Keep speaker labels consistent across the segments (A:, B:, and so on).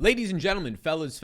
A: Ladies and gentlemen, fellas,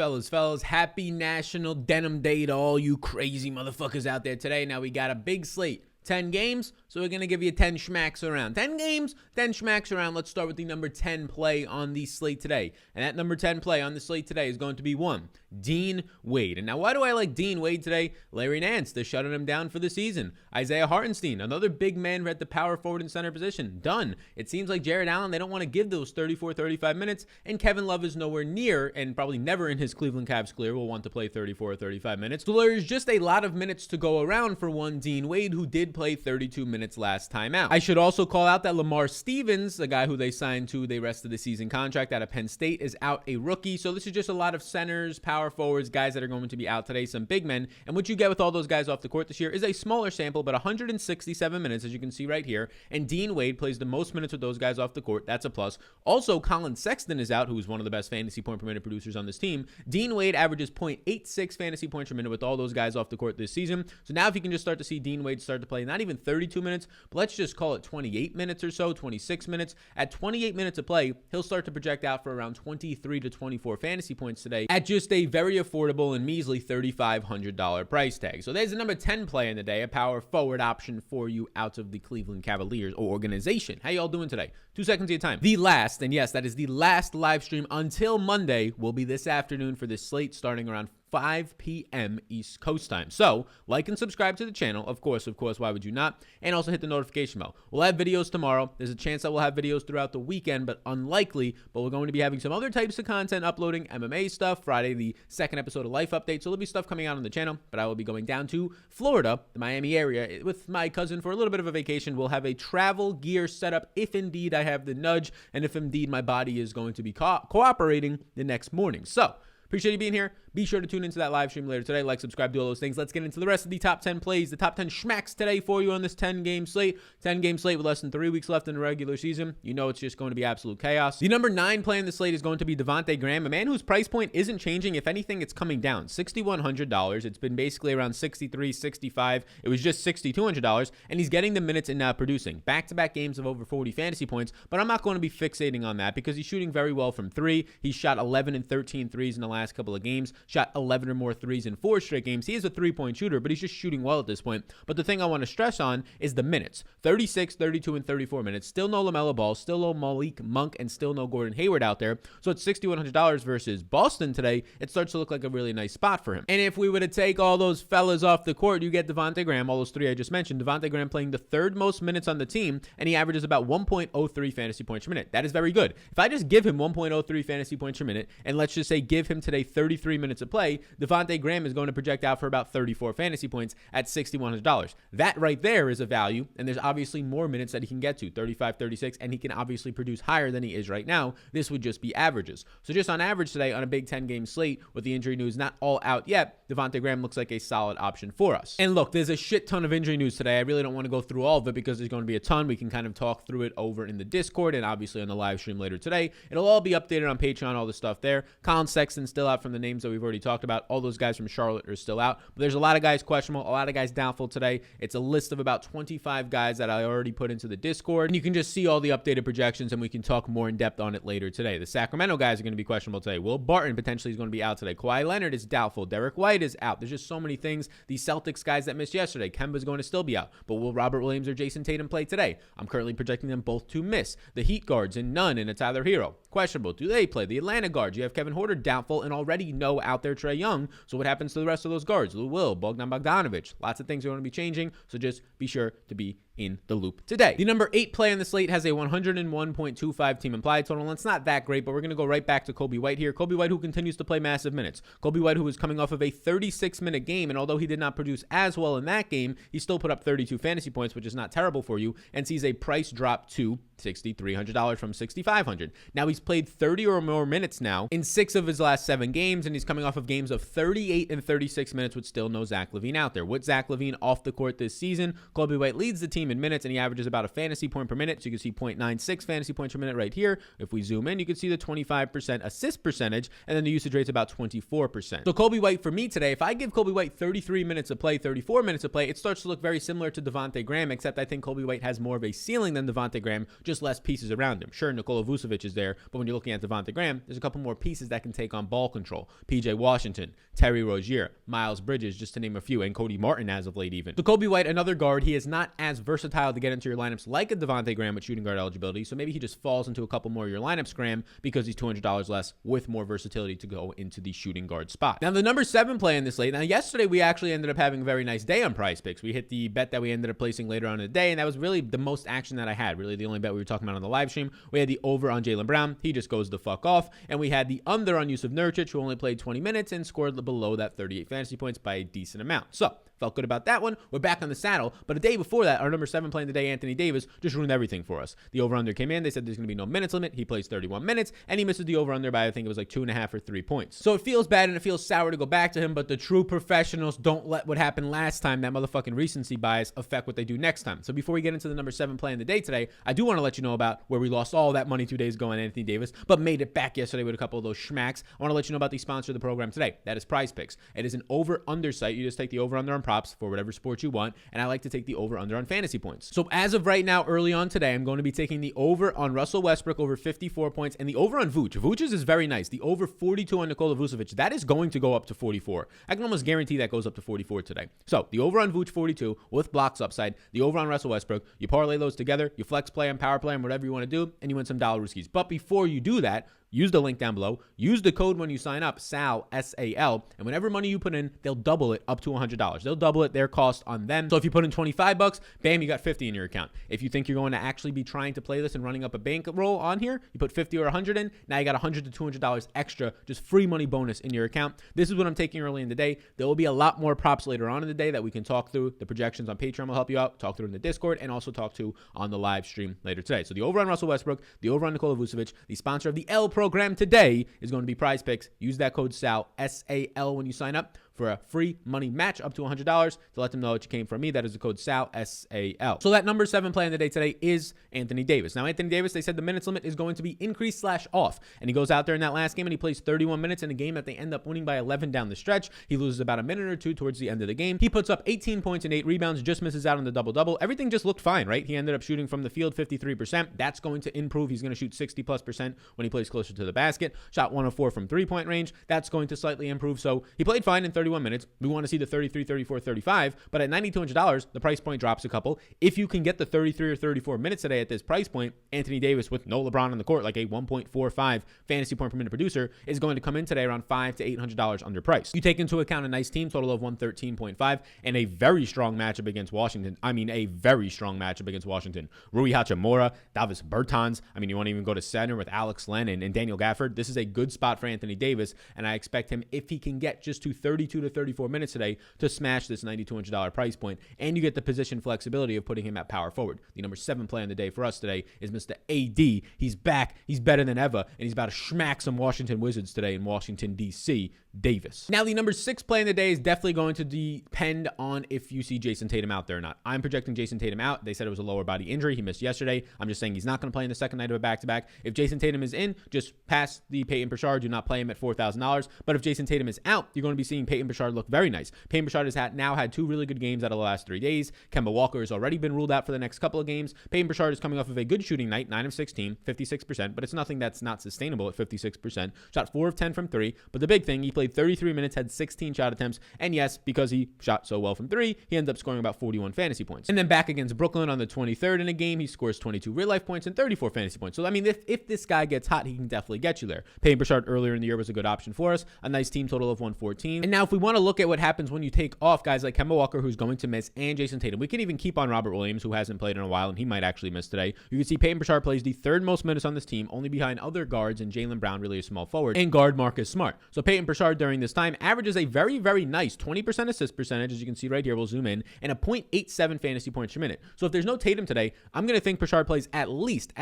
A: happy National Denim Day to all you crazy motherfuckers out there today. Now we got a big slate. 10 games, so we're going to give you 10 schmacks around. 10 games, 10 schmacks around. Let's start with the number 10 play on the slate today. And that number 10 play on the slate today is going to be one, Dean Wade. And now why do I like Dean Wade today? Larry Nance, they're shutting him down for the season. Isaiah Hartenstein, another big man at the power forward and center position. Done. It seems like Jared Allen, they don't want to give those 34, 35 minutes. And Kevin Love is nowhere near, and probably never in his Cleveland Cavs career will want to play 34 or 35 minutes. So there's just a lot of minutes to go around for one Dean Wade, who did play 32 minutes last time out. I should also call out that Lamar Stevens, the guy who they signed to the rest of the season contract out of Penn State, is out a rookie. So this is just a lot of centers, power forwards, guys that are going to be out today, some big men. And what you get with all those guys off the court this year is a smaller sample, but 167 minutes, as you can see right here. And Dean Wade plays the most minutes with those guys off the court. That's a plus. Also, Colin Sexton is out, who's one of the best fantasy point per minute producers on this team. Dean Wade averages 0.86 fantasy points per minute with all those guys off the court this season. So now if you can just start to see Dean Wade start to play, not even 32 minutes, but let's just call it 28 minutes or so, 26 minutes. At 28 minutes of play, he'll start to project out for around 23 to 24 fantasy points today at just a very affordable and measly $3,500 price tag. So there's a number 10 play in the day, a power forward option for you out of the Cleveland Cavaliers organization. How y'all doing today? 2 seconds of your time. The last, and yes, that is the last live stream until Monday, will be this afternoon for this slate starting around 5 p.m. East Coast time. So, like and subscribe to the channel. Of course, why would you not? And also hit the notification bell. We'll have videos tomorrow. There's a chance that we'll have videos throughout the weekend, but unlikely. But we're going to be having some other types of content, uploading MMA stuff. Friday, the second episode of Life Update. So there'll be stuff coming out on the channel, but I will be going down to Florida, the Miami area, with my cousin for a little bit of a vacation. We'll have a travel gear setup if indeed I have the nudge, and if indeed my body is going to be cooperating the next morning. So, appreciate you being here. Be sure to tune into that live stream later today. Like, subscribe, do all those things. Let's get into the rest of the top 10 plays, the top 10 schmacks today for you on this 10-game slate. 10-game slate with less than 3 weeks left in the regular season. You know it's just going to be absolute chaos. The number 9 play in the slate is going to be Devonte Graham, a man whose price point isn't changing. If anything, it's coming down. $6,100. It's been basically around $63, $65. It was just $6,200, and he's getting the minutes and now producing. Back-to-back games of over 40 fantasy points, but I'm not going to be fixating on that because he's shooting very well from 3. He's shot 11 and 13 threes in the last couple of games, shot 11 or more threes in 4 straight games. He is a three-point shooter, but he's just shooting well at this point. But the thing I want to stress on is the minutes. 36, 32, and 34 minutes. Still no LaMelo Ball, still no Malik Monk, and still no Gordon Hayward out there. So at $6,100 versus Boston today, it starts to look like a really nice spot for him. And if we were to take all those fellas off the court, you get Devonte Graham, all those 3 I just mentioned. Devonte Graham playing the 3rd most minutes on the team, and he averages about 1.03 fantasy points per minute. That is very good. If I just give him 1.03 fantasy points per minute, and let's just say give him today 33 minutes of play, Devonte Graham is going to project out for about 34 fantasy points at $6,100. That right there is a value, and there's obviously more minutes that he can get to, 35, 36, and he can obviously produce higher than he is right now. This would just be averages. So just on average today on a big 10-game slate with the injury news not all out yet, Devonte Graham looks like a solid option for us. And look, there's a shit ton of injury news today. I really don't want to go through all of it because there's going to be a ton. We can kind of talk through it over in the Discord and obviously on the live stream later today. It'll all be updated on Patreon, all the stuff there. Colin Sexton still out from the names that we've already talked about. All those guys from Charlotte are still out, but there's a lot of guys questionable, a lot of guys doubtful today. It's a list of about 25 guys that I already put into the Discord, and you can just see all the updated projections, and we can talk more in depth on it later today. The Sacramento guys are going to be questionable today. Will Barton potentially is going to be out today. Kawhi Leonard is doubtful. Derrick White is out. There's just so many things. The Celtics guys that missed yesterday, Kemba's going to still be out, but will Robert Williams or Jason Tatum play today? I'm currently projecting them both to miss. The Heat guards and Nunn and a Tyler Hero, questionable. Do they play? The Atlanta guards, you have Kevin Huerter doubtful, and already know out there Trae Young. So what happens to the rest of those guards? Lou Will, Bogdan Bogdanovic. Lots of things are going to be changing, so just be sure to be in the loop today. The number 8 play on the slate has a 101.25 team implied total. It's not that great, but we're going to go right back to Kobe White here. Kobe White, who continues to play massive minutes. Kobe White, who was coming off of a 36-minute game, and although he did not produce as well in that game, he still put up 32 fantasy points, which is not terrible for you, and sees a price drop to $6,300 from $6,500. Now he's played 30 or more minutes now in 6 of his last 7 games, and he's coming off of games of 38 and 36 minutes with still no Zach LaVine out there. With Zach LaVine off the court this season, Kobe White leads the team team in minutes, and he averages about a fantasy point per minute. So you can see 0.96 fantasy points per minute right here. If we zoom in, you can see the 25% assist percentage, and then the usage rate's about 24%. So Coby White for me today, if I give Coby White 33 minutes of play, 34 minutes of play, it starts to look very similar to Devonte Graham, except I think Coby White has more of a ceiling than Devonte Graham, just less pieces around him. Sure, Nikola Vucevic is there, but when you're looking at Devonte Graham, there's a couple more pieces that can take on ball control. PJ Washington, Terry Rozier, Miles Bridges, just to name a few, and Cody Martin as of late even. So Coby White, another guard, he is not as versatile to get into your lineups like a Devonte Graham with shooting guard eligibility, so maybe he just falls into a couple more of your lineups, Graham, because he's $200 less with more versatility to go into the shooting guard spot. Now, the number 7 play in this slate. Now, yesterday we actually ended up having a very nice day on Prize Picks. We hit the bet that we ended up placing later on in the day, and that was really the most action that I had. Really, the only bet we were talking about on the live stream. We had the over on Jaylen Brown. He just goes the fuck off. And we had the under on Yusuf Nurkic, who only played 20 minutes and scored below that 38 fantasy points by a decent amount. So, felt good about that one. We're back on the saddle. But a day before that, our number 7 play in the day, Anthony Davis, just ruined everything for us. The over-under came in. They said there's going to be no minutes limit. He plays 31 minutes, and he misses the over-under by, I think it was like 2.5 or 3 points. So it feels bad and it feels sour to go back to him, but the true professionals don't let what happened last time, that motherfucking recency bias, affect what they do next time. So before we get into the number 7 play in the day today, I do want to let you know about where we lost all that money 2 days ago on Anthony Davis, but made it back yesterday with a couple of those schmacks. I want to let you know about the sponsor of the program today. That is Prize Picks. It is an over-under site. You just take the over-under on props for whatever sport you want, and I like to take the over-under on fantasy points. So as of right now, early on today, I'm going to be taking the over on Russell Westbrook over 54 points, and the over on Vooch. Vooch's is very nice. The over 42 on Nikola Vucevic, that is going to go up to 44. I can almost guarantee that goes up to 44 today. So the over on Vooch 42 with blocks upside, the over on Russell Westbrook, you parlay those together, you flex play and power play and whatever you want to do, and you win some dollar riskies. But before you do that, use the link down below. Use the code when you sign up, SAL, S-A-L, and whenever money you put in, they'll double it up to $100. They'll double it, their cost on them. So if you put in $25, bam, you got 50 in your account. If you think you're going to actually be trying to play this and running up a bankroll on here, you put 50 or 100 in, now you got $100 to $200 extra, just free money bonus in your account. This is what I'm taking early in the day. There will be a lot more props later on in the day that we can talk through. The projections on Patreon will help you out, talk through in the Discord, and also talk to on the live stream later today. So the over on Russell Westbrook, the over on Nikola Vucevic, the sponsor of the L program today is going to be Prize Picks. Use that code SAL, S-A-L, when you sign up for a free money match up to $100 to let them know that you came from me. That is the code SAL, S-A-L. So that number 7 play in the day today is Anthony Davis. Now, Anthony Davis, they said the minutes limit is going to be increased / off. And he goes out there in that last game and he plays 31 minutes in a game that they end up winning by 11 down the stretch. He loses about a minute or two towards the end of the game. He puts up 18 points and 8 rebounds, just misses out on the double-double. Everything just looked fine, right? He ended up shooting from the field 53%. That's going to improve. He's going to shoot 60+% when he plays closer to the basket. Shot 104 from 3-point range. That's going to slightly improve. So he played fine in 31 minutes. We want to see the 33, 34, 35, but at $9,200, the price point drops a couple. If you can get the 33 or 34 minutes today at this price point, Anthony Davis with no LeBron on the court, like a 1.45 fantasy point per minute producer, is going to come in today around $500 to $800 underpriced. You take into account a nice team total of 113.5 and a very strong matchup against Washington. I mean, a very strong matchup against Washington. Rui Hachimura, Davis Bertans. I mean, you want to even go to center with Alex Len and Daniel Gafford. This is a good spot for Anthony Davis, and I expect him, if he can get just to 32 to 34 minutes today, to smash this $9,200 price point, and you get the position flexibility of putting him at power forward. The number 7 play on the day for us today is Mr. AD. He's back. He's better than ever, and he's about to schmack some Washington Wizards today in Washington, D.C. Davis. Now, the number 6 play in the day is definitely going to depend on if you see Jason Tatum out there or not. I'm projecting Jason Tatum out. They said it was a lower body injury. He missed yesterday. I'm just saying he's not going to play in the second night of a back-to-back. If Jason Tatum is in, just pass the Peyton Pritchard. Do not play him at $4,000. But if Jason Tatum is out, you're going to be seeing Peyton Pritchard look very nice. Peyton Pritchard has now had 2 really good games out of the last 3 days. Kemba Walker has already been ruled out for the next couple of games. Peyton Pritchard is coming off of a good shooting night, 9 of 16, 56%, but it's nothing that's not sustainable at 56%. Shot 4 of 10 from 3, but the big thing, he played 33 minutes, had 16 shot attempts, and yes, because he shot so well from 3, he ended up scoring about 41 fantasy points. And then back against Brooklyn on the 23rd in a game, he scores 22 real-life points and 34 fantasy points. So, I mean, if this guy gets hot, he can definitely get you there. Peyton Pritchard earlier in the year was a good option for us, a nice team total of 114. And now if we want to look at what happens when you take off guys like Kemba Walker, who's going to miss, and Jason Tatum, we can even keep on Robert Williams, who hasn't played in a while, and he might actually miss today. You can see Peyton Pritchard plays the 3rd most minutes on this team, only behind other guards, and Jaylen Brown, really a small forward, and guard Marcus Smart. So Peyton Pritchard during this time averages a very, very nice 20% assist percentage, as you can see right here. We'll zoom in, and a 0.87 fantasy points per minute. So if there's no Tatum today, I'm going to think Pritchard plays at least,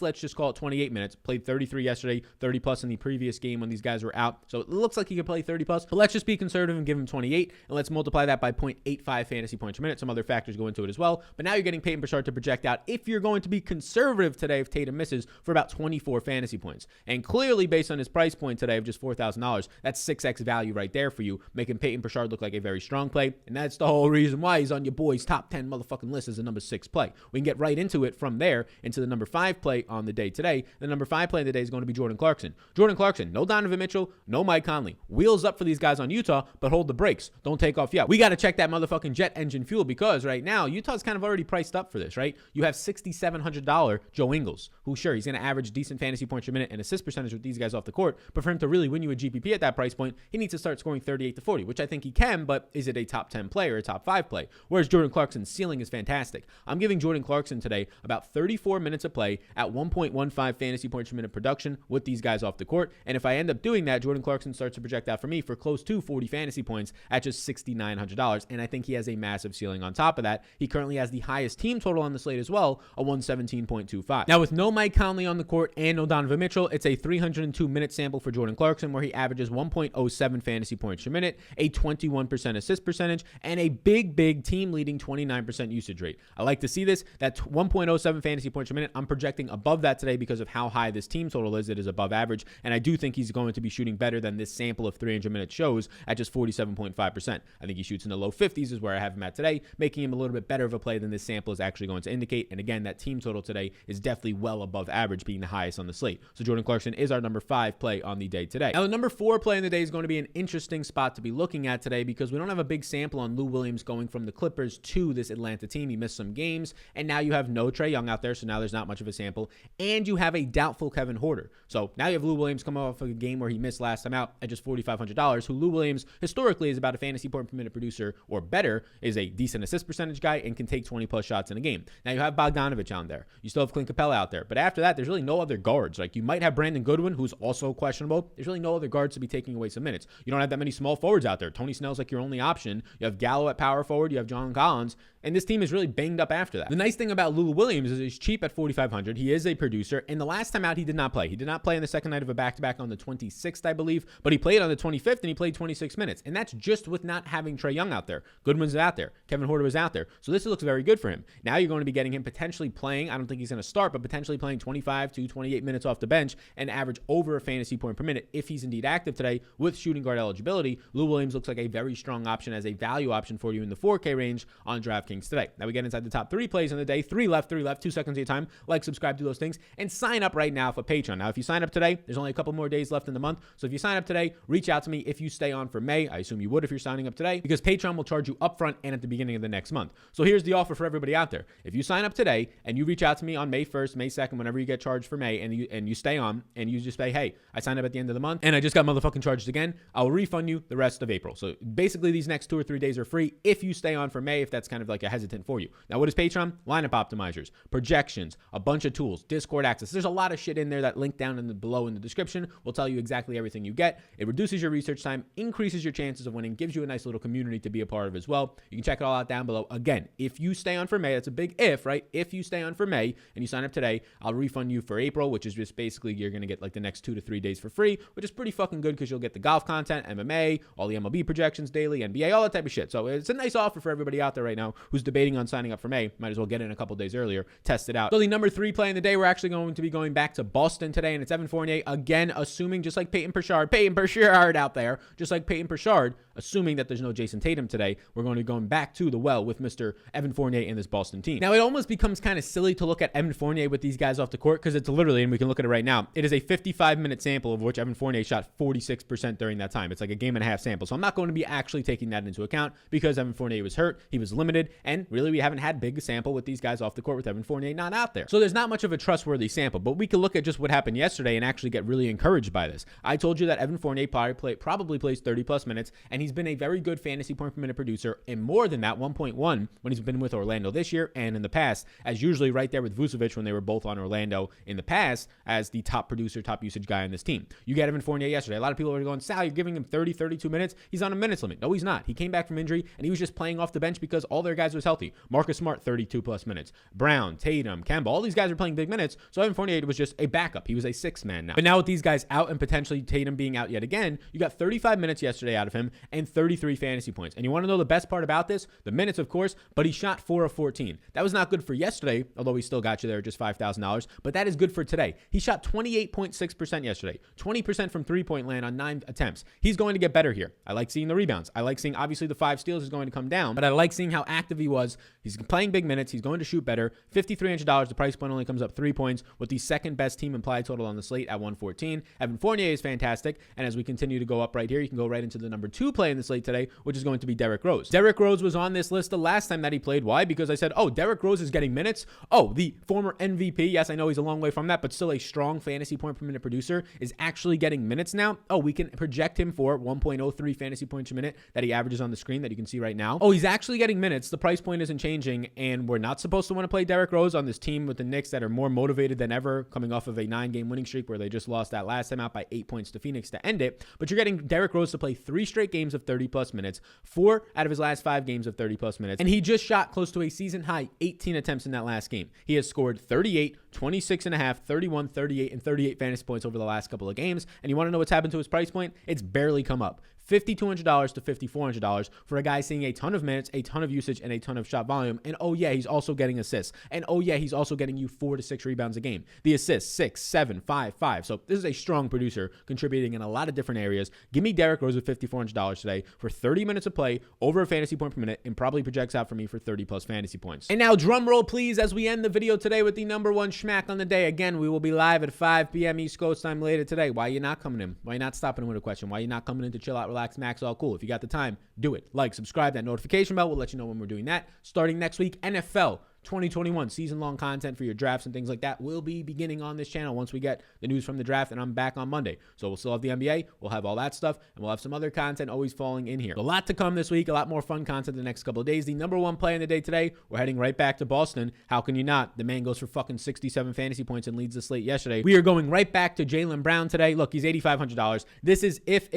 A: let's just call it 28 minutes. Played 33 yesterday, 30 plus in the previous game when these guys were out. So it looks like he could play 30 plus, but let's just be conservative conservative and give him 28, and let's multiply that by 0.85 fantasy points per minute. Some other factors go into it as well, but now you're getting Peyton Pritchard to project out, if you're going to be conservative today, if Tatum misses, for about 24 fantasy points. And clearly, based on his price point today of just $4,000, that's 6x value right there for you, making Peyton Pritchard look like a very strong play, and that's the whole reason why he's on your boy's top 10 motherfucking list as a number 6 play. We can get right into it from there into the number 5 play on the day today. The number 5 play of the day is going to be Jordan Clarkson. Jordan Clarkson, no Donovan Mitchell, no Mike Conley. Wheels up for these guys on Utah, but hold the brakes. Don't take off yet. We got to check that motherfucking jet engine fuel, because right now, Utah's kind of already priced up for this, right? You have $6,700 Joe Ingles, who sure, he's going to average decent fantasy points per minute and assist percentage with these guys off the court, but for him to really win you a GPP at that price point, he needs to start scoring 38 to 40, which I think he can, but is it a top 10 play or a top 5 play? Whereas Jordan Clarkson's ceiling is fantastic. I'm giving Jordan Clarkson today about 34 minutes of play at 1.15 fantasy points per minute production with these guys off the court, and if I end up doing that, Jordan Clarkson starts to project out for me for close to 40 fantasy points at just $6,900, and I think he has a massive ceiling on top of that. He currently has the highest team total on the slate as well, a 117.25. Now, with no Mike Conley on the court and no Donovan Mitchell, it's a 302-minute sample for Jordan Clarkson, where he averages 1.07 fantasy points per minute, a 21% assist percentage, and a big team-leading 29% usage rate. I like to see this. That 1.07 fantasy points per minute, I'm projecting above that today because of how high this team total is. It is above average, and I do think he's going to be shooting better than this sample of 300 minutes shows at just 47.5%. I think he shoots in the low 50s is where I have him at today, making him a little bit better of a play than this sample is actually going to indicate. And again, that team total today is definitely well above average, being the highest on the slate. So Jordan Clarkson is our number 5 play on the day today. Now, the number 4 play in the day is going to be an interesting spot to be looking at today, because we don't have a big sample on Lou Williams going from the Clippers to this Atlanta team. He missed some games, and now you have no Trae Young out there, so now there's not much of a sample, and you have a doubtful Kevin Huerter. So now you have Lou Williams come off of a game where he missed last time out at just $4,500, who Lou Williams historically is about a fantasy point per minute producer or better, is a decent assist percentage guy, and can take 20 plus shots in a game. Now you have Bogdanovich on there. You still have Clint Capella out there. But after that, there's really no other guards. Like, you might have Brandon Goodwin, who's also questionable. There's really no other guards to be taking away some minutes. You don't have that many small forwards out there. Tony Snell's like your only option. You have Gallo at power forward. You have John Collins. And this team is really banged up after that. The nice thing about Lou Williams is he's cheap at $4,500. He is a producer. And the last time out, he did not play. He did not play on the second night of a back-to-back on the 26th, I believe. But he played on the 25th, and he played 26 minutes. And that's just with not having Trae Young out there. Goodwin's out there. Kevin Huerter was out there. So this looks very good for him. Now you're going to be getting him potentially playing. I don't think he's going to start, but potentially playing 25 to 28 minutes off the bench and average over a fantasy point per minute if he's indeed active today with shooting guard eligibility. Lou Williams looks like a very strong option as a value option for you in the 4K range on DraftKings today. Now we get inside the top 3 plays in the day. 3 left, 2 seconds of your time. Like, subscribe to those things, and sign up right now for Patreon. Now, if you sign up today, there's only a couple more days left in the month. So if you sign up today, reach out to me if you stay on for May. I assume you would if you're signing up today, because Patreon will charge you upfront and at the beginning of the next month. So here's the offer for everybody out there. If you sign up today and you reach out to me on May 1st, May 2nd, whenever you get charged for May, and you stay on and you just say, hey, I signed up at the end of the month and I just got motherfucking charged again, I'll refund you the rest of April. So basically these next 2 or 3 days are free if you stay on for May, if that's kind of like a hesitant for you. Now, what is Patreon? Lineup optimizers, projections, a bunch of tools, Discord access. There's a lot of shit in there. That link down below in the description will tell you exactly everything you get. It reduces your research time, increases your chances of winning, gives you a nice little community to be a part of as well. You can check it all out down below. Again, if you stay on for May, that's a big if, right? If you stay on for May and you sign up today, I'll refund you for April, which is just basically you're going to get like the next 2 to 3 days for free, which is pretty fucking good because you'll get the golf content, MMA, all the MLB projections daily, NBA, all that type of shit. So it's a nice offer for everybody out there right now who's debating on signing up for May. Might as well get in a couple days earlier, test it out. So the number 3 play in the day, we're actually going to be going back to Boston today, and it's Evan Fournier, again, assuming just like Peyton Pritchard out there, just like Peyton Pritchard, assuming that there's no Jason Tatum today, we're going to be going back to the well with Mr. Evan Fournier in this Boston team. Now, it almost becomes kind of silly to look at Evan Fournier with these guys off the court because it's literally, and we can look at it right now, it is a 55-minute sample of which Evan Fournier shot 46% during that time. It's like a game and a half sample. So I'm not going to be actually taking that into account because Evan Fournier was hurt, he was limited, and really we haven't had big sample with these guys off the court with Evan Fournier not out there. So there's not much of a trustworthy sample, but we can look at just what happened yesterday and actually get really encouraged by this. I told you that Evan Fournier probably plays 30 plus minutes, and he's been a very good fantasy point per minute producer, and more than that, 1.1 when he's been with Orlando this year and in the past, as usually right there with Vucevic when they were both on Orlando in the past as the top producer, top usage guy on this team. You get Evan Fournier yesterday. A lot of people are going, Sal, you're giving him 30, 32 minutes. He's on a minutes limit. No, he's not. He came back from injury, and he was just playing off the bench because all their guys was healthy. Marcus Smart, 32 plus minutes. Brown, Tatum, Kemba, all these guys are playing big minutes, so Evan Fournier was just a backup. He was a 6-man now. But now with these guys out and potentially Tatum being out yet again, you got 35 minutes yesterday out of him, and 33 fantasy points. And you want to know the best part about this? The minutes, of course, but he shot 4 of 14. That was not good for yesterday, although he still got you there at just $5,000, but that is good for today. He shot 28.6% yesterday, 20% from three-point land on 9 attempts. He's going to get better here. I like seeing the rebounds. I like seeing, obviously, the 5 steals is going to come down, but I like seeing how active he was. He's playing big minutes. He's going to shoot better. $5,300. The price point only comes up 3 points with the second best team implied total on the slate at 114. Evan Fournier is fantastic. And as we continue to go up right here, you can go right into the number 2 play in the slate today, which is going to be Derrick Rose. Derrick Rose was on this list the last time that he played. Why? Because I said, oh, Derrick Rose is getting minutes. Oh, the former MVP. Yes, I know he's a long way from that, but still a strong fantasy point per minute producer is actually getting minutes now. Oh, we can project him for 1.03 fantasy points per minute that he averages on the screen that you can see right now. Oh, he's actually getting minutes. The price point isn't changing, and we're not supposed to want to play Derrick Rose on this team with the Knicks that are more motivated than ever, coming off of a 9-game winning streak where they just lost that last time out by 8 points to Phoenix to end it. But you're getting Derrick Rose to play 3 straight games of 30-plus minutes, 4 out of his last 5 games of 30-plus minutes, and he just shot close to a season-high 18 attempts in that last game. He has scored 38, 26.5, 31, 38, and 38 fantasy points over the last couple of games, and you want to know what's happened to his price point? It's barely come up. $5,200 to $5,400 for a guy seeing a ton of minutes, a ton of usage, and a ton of shot volume. And oh yeah, he's also getting assists. And oh yeah, he's also getting you 4 to 6 rebounds a game. The assists, 6, 7, 5, 5. So this is a strong producer contributing in a lot of different areas. Give me Derrick Rose at $5,400 today for 30 minutes of play, over a fantasy point per minute, and probably projects out for me for 30 plus fantasy points. And now drum roll please as we end the video today with the number 1 schmack on the day. Again, we will be live at 5 p.m. East Coast time later today. Why are you not coming in? Why are you not stopping in with a question? Why are you not coming in to chill out, relax, max, all cool? If you got the time, do it. Like, subscribe, that notification bell will let you know when we're doing that. Starting next week, NFL 2021 season-long content for your drafts and things like that will be beginning on this channel once we get the news from the draft, and I'm back on Monday. So we'll still have the NBA, we'll have all that stuff, and we'll have some other content always falling in here. A lot to come this week, a lot more fun content the next couple of days. The number 1 play in the day today, we're heading right back to Boston. How can you not? The man goes for fucking 67 fantasy points and leads the slate yesterday. We are going right back to Jaylen Brown today. Look, he's $8,500. This is if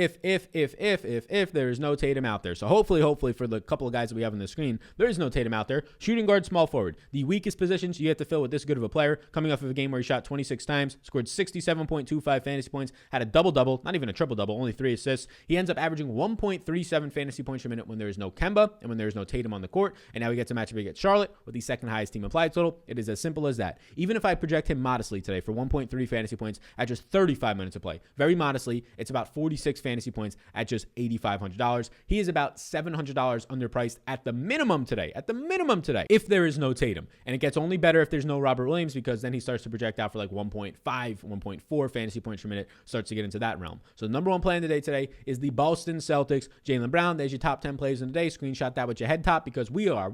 A: there is no Tatum out there. So hopefully for the couple of guys that we have on the screen, there is no Tatum out there. Shooting guard, small forward. The weakest positions you have to fill with this good of a player, coming off of a game where he shot 26 times, scored 67.25 fantasy points, had a double-double, not even a triple-double, only 3 assists. He ends up averaging 1.37 fantasy points per minute when there is no Kemba and when there is no Tatum on the court. And now he gets a matchup against Charlotte with the second highest team applied total. It is as simple as that. Even if I project him modestly today for 1.3 fantasy points at just 35 minutes of play, very modestly, it's about 46 fantasy points at just $8,500. He is about $700 underpriced at the minimum today, if there is no Tatum. And it gets only better if there's no Robert Williams, because then he starts to project out for like 1.5, 1.4 fantasy points per minute, starts to get into that realm. So the number 1 play in the day today is the Boston Celtics, Jaylen Brown. There's your top 10 plays in the day. Screenshot that with your head top, because we are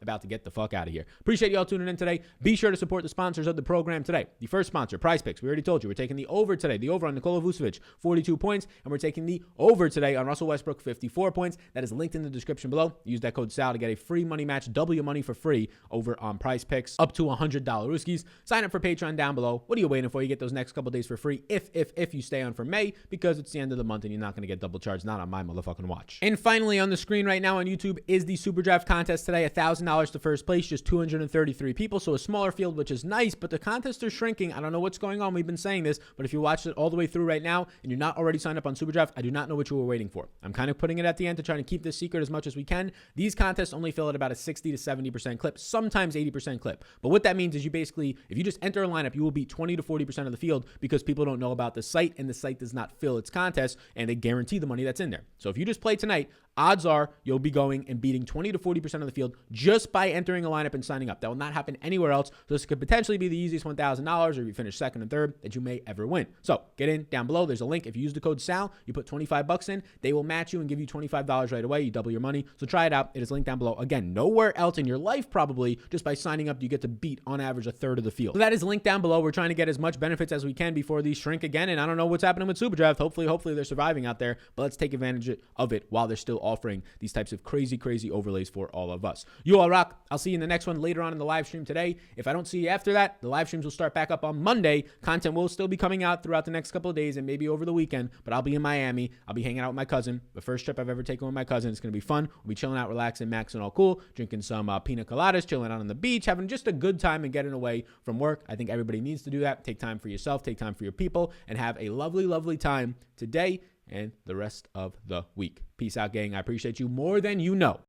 A: about to get the fuck out of here. Appreciate y'all tuning in today. Be sure to support the sponsors of the program today. The first sponsor, Prize Picks. We already told you we're taking the over today. The over on Nikola Vucevic, 42 points, and we're taking the over today on Russell Westbrook, 54 points. That is linked in the description below. Use that code SAL to get a free money match, double your money for free over on Prize Picks, up to $100 Rooskies. Sign up for Patreon down below. What are you waiting for? You get those next couple days for free if you stay on for May, because it's the end of the month and you're not going to get double charged, not on my motherfucking watch. And finally, on the screen right now on YouTube is the SuperDraft contest today. $1,000 to first place, just 233 people, so a smaller field, which is nice, but the contests are shrinking. I don't know what's going on. We've been saying this, but if you watched it all the way through right now and you're not already signed up on SuperDraft, I do not know what you were waiting for. I'm kind of putting it at the end to try to keep this secret as much as we can. These contests only fill at about a 60 to 70% clip, sometimes 80% clip. But what that means is you basically, if you just enter a lineup, you will beat 20 to 40% of the field, because people don't know about the site and the site does not fill its contest, and they guarantee the money that's in there. So if you just play tonight, odds are you'll be going and beating 20 to 40% of the field just by entering a lineup and signing up. That will not happen anywhere else. So this could potentially be the easiest $1,000, or if you finish second and third, that you may ever win. So get in down below. There's a link. If you use the code SAL, you put $25 in, they will match you and give you $25 right away. You double your money. So try it out. It is linked down below. Again, nowhere else in your life, probably just by signing up, you get to beat on average a third of the field. So that is linked down below. We're trying to get as much benefits as we can before these shrink again. And I don't know what's happening with SuperDraft. Hopefully they're surviving out there, but let's take advantage of it while they're still offering these types of crazy overlays for all of us. You all rock. I'll see you in the next one later on in the live stream today. If I don't see you after that, the live streams will start back up on Monday. Content will still be coming out throughout the next couple of days and maybe over the weekend, but I'll be in Miami. I'll be hanging out with my cousin. The first trip I've ever taken with my cousin. It's going to be fun. We'll be chilling out, relaxing, maxing, all cool, drinking some pina coladas, chilling out on the beach, having just a good time and getting away from work. I think everybody needs to do that. Take time for yourself, take time for your people, and have a lovely time today and the rest of the week. Peace out, gang. I appreciate you more than you know.